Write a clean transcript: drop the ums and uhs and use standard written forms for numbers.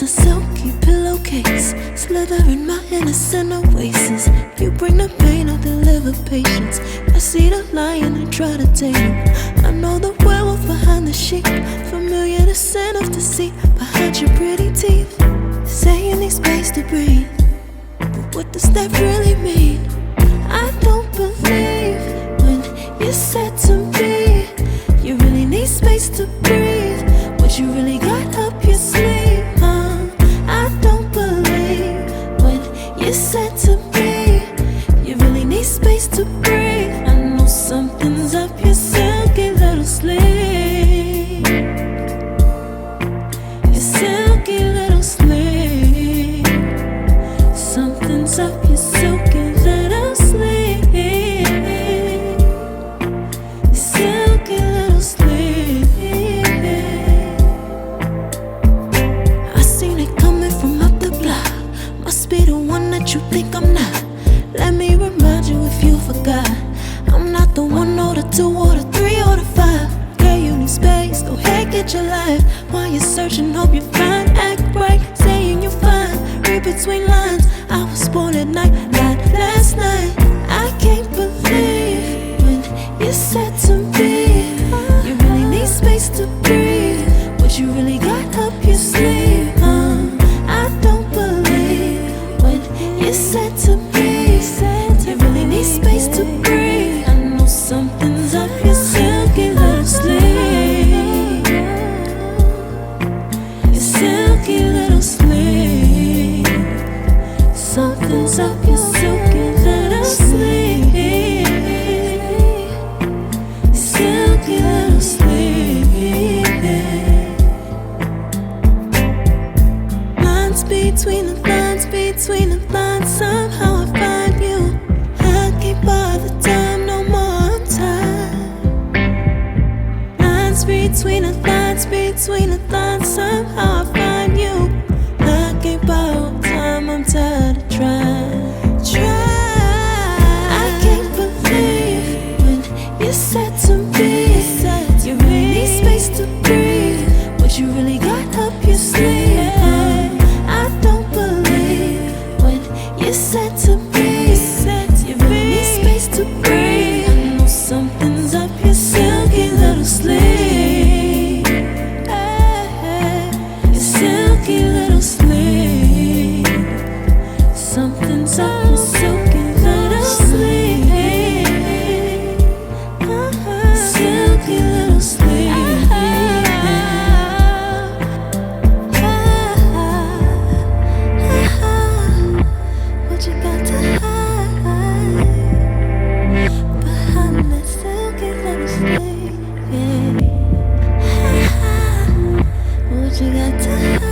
a silky pillowcase, slither in my innocent oasis. You bring the pain, I'll deliver patience. I see the lion and try to tame him. I know the werewolf behind the sheep, familiar the scent of deceit behind your pretty teeth. Say you need space to breathe, but what does that really mean? I don't believe when you said to me you really need space to breathe. What you really got up your sleeve, I don't believe when you said to me you really need space to breathe. I know something's up your silky little sleeve, your silky little sleeve. Something's up your silky little sleeve, your silky little sleeve. I seen it coming from up the block. Must be the one that you think I'm not. Let me remind you if you forgot, I'm not the 1 or the 2 or the 3 or the 5. Girl, you need space, go ahead, get your life. While you're searching, hope you find. Act right, saying you're fine. Read between lines, I was born at night, not last night. I can't believe when you said to me you really need space to breathe. What you really got up your sleeve, I don't believe when you said to me you really need space to breathe. I know something's up your silky little sleeve, your silky little sleeve. Something's up your silky little sleeve, silky little sleeve. Lines between the lines, between the lines, somehow I find you. I can't bother time no more time. Lines between the lines, between the lines, somehow I find you. I can't borrow time, I'm tired of trying. I can't believe when you said to me you really need space to breathe. What you really got up your sleeve, I don't believe when you said to me you really need space to breathe. I know something's up your silky little sleeve, your silky little sleeve. Something's up your silky little sleeve, silky little sleeve. What you got to hide behind that silky little sleeve? What you got to hide?